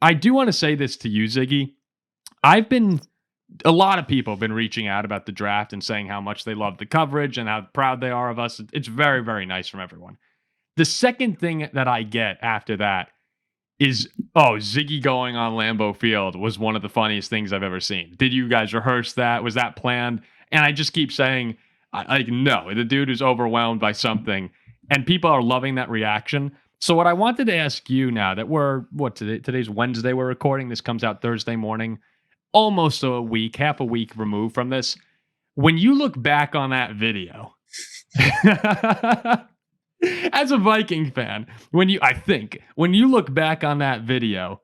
I do want to say this to you, Ziggy. A lot of people have been reaching out about the draft and saying how much they love the coverage and how proud they are of us. It's very, very nice from everyone. The second thing that I get after that is, Ziggy going on Lambeau Field was one of the funniest things I've ever seen. Did you guys rehearse that? Was that planned? And I just keep saying, no, the dude is overwhelmed by something, and people are loving that reaction. So what I wanted to ask you now that today's Wednesday, we're recording, this comes out Thursday morning, almost half a week removed from this. When you look back on that video, as a Viking fan, when you look back on that video,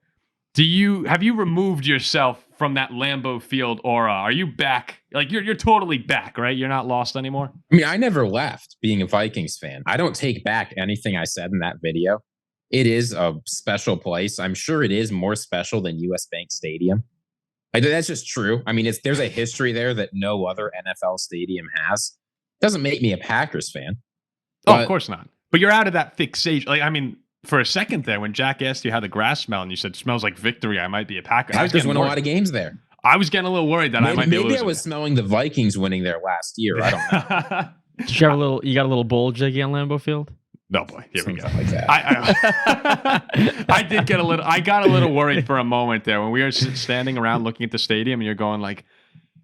have you removed yourself from that Lambeau Field aura? Are you back? Like you're totally back, right? You're not lost anymore. I mean, I never left being a Vikings fan. I don't take back anything I said in that video. It is a special place. I'm sure it is more special than US Bank Stadium. That's just true. I mean, there's a history there that no other NFL stadium has. Doesn't make me a Packers fan. Of course not. But you're out of that fixation. For a second there, when Jack asked you how the grass smelled, and you said, "Smells like victory," I might be a Packer. Packers won a lot of games there. I was getting a little worried that I might be losing. Maybe I was smelling the Vikings winning there last year. I don't know. Did you have you got a little bowl, Jiggy, on Lambeau Field? No, boy. Here we go. Like that. I did get I got a little worried for a moment there when we were standing around looking at the stadium, and you're going like,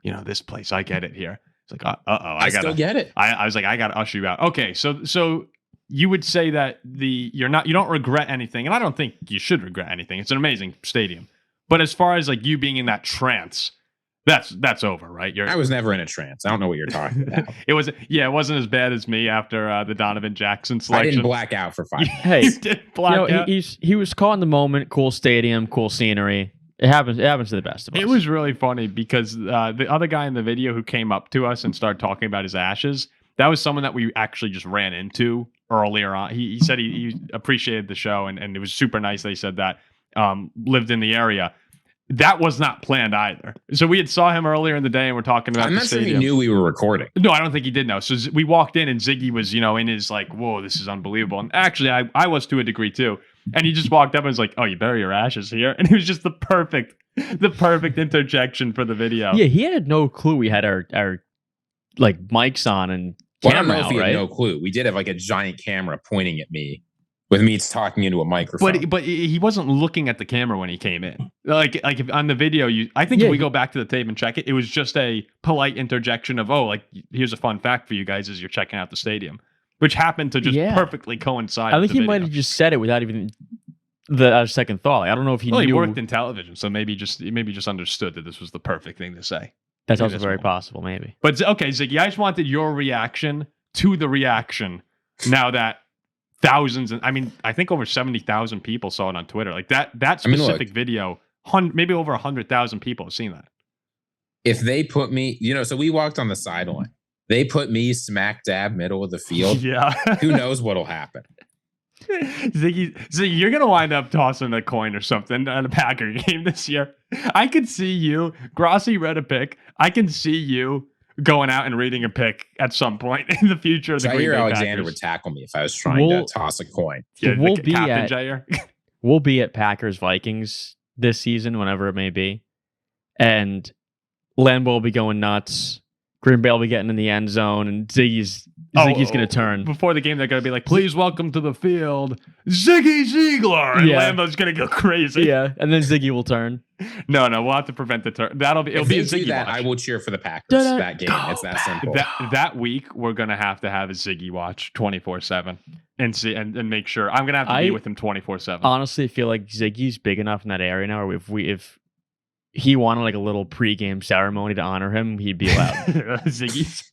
this place, I get it here. It's like, I still get it. I was like, I got to usher you out. Okay, so you would say that you don't regret anything, and I don't think you should regret anything. It's an amazing stadium, but as far as like you being in that trance, that's over, right? I was never in a trance. I don't know what you're talking about. It wasn't as bad as me after the Donovan Jackson selection. I didn't black out for 5 minutes. Hey, you did black out. He was caught in the moment. Cool stadium, cool scenery. It happens to the best of us. It was really funny because the other guy in the video who came up to us and started talking about his ashes, that was someone that we actually just ran into earlier on. He said he appreciated the show, and it was super nice that he said that, lived in the area. That was not planned either. So we had saw him earlier in the day, and we're talking about. I'm not sure he knew we were recording. No, I don't think he did know. So we walked in, and Ziggy was, in his like, "Whoa, this is unbelievable." And actually, I was to a degree too. And he just walked up and was like, "Oh, you bury your ashes here," and it was just the perfect interjection for the video. Yeah, he had no clue we had our like mics on and camera. I don't know if he had right? no clue. We did have like a giant camera pointing at me, with me talking into a microphone. But he wasn't looking at the camera when he came in. Like if on the video, if we go back to the tape and check it, it was just a polite interjection of, here's a fun fact for you guys as you're checking out the stadium, which happened to just perfectly coincide. I think he might have just said it without even the second thought. Like, I don't know if he knew. He worked in television, so maybe just understood that this was the perfect thing to say. That's also very possible, maybe. But okay, Ziggy, I just wanted your reaction to the reaction now that thousands, and I think over 70,000 people saw it on Twitter. Like that specific video, maybe over 100,000 people have seen that. If they put me, so we walked on the sideline. They put me smack dab middle of the field. Yeah. Who knows what'll happen? Ziggy, you're gonna wind up tossing a coin or something at a Packer game this year. I could see you. Grossi read a pick. I can see you going out and reading a pick at some point in the future. Jair Alexander would tackle me if I was trying to toss a coin. Yeah, Jair. We'll be at Packers Vikings this season, whenever it may be, and Lambeau will be going nuts. Green Bay will be getting in the end zone, and Ziggy's going to turn. Before the game, they're going to be like, "Please welcome to the field, Ziggy Ziegler," and Lambeau's going to go crazy. Yeah, and then Ziggy will turn. No, we'll have to prevent the turn. It'll be a Ziggy that, watch. I will cheer for the Packers that game. It's that simple. That week, we're going to have a Ziggy watch 24/7 and see and make sure. I'm going to have to be with him 24/7. Honestly, I feel like Ziggy's big enough in that area now, where if he wanted like a little pregame ceremony to honor him, he'd be allowed. Ziggy's.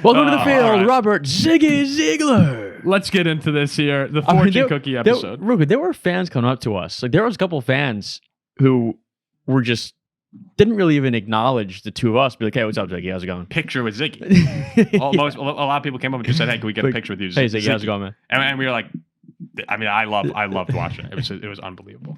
Welcome to the field, Robert Ziggy Ziegler. Let's get into this here, the fortune cookie episode. There were fans coming up to us. Like there was a couple of fans who were just didn't really even acknowledge the two of us. Be like, "Hey, what's up, Ziggy? How's it going?" Picture with Ziggy. A lot of people came up and just said, "Hey, can we get a picture with you?" Hey, Ziggy, how's it going, man? And we were like, I loved watching it. It was unbelievable.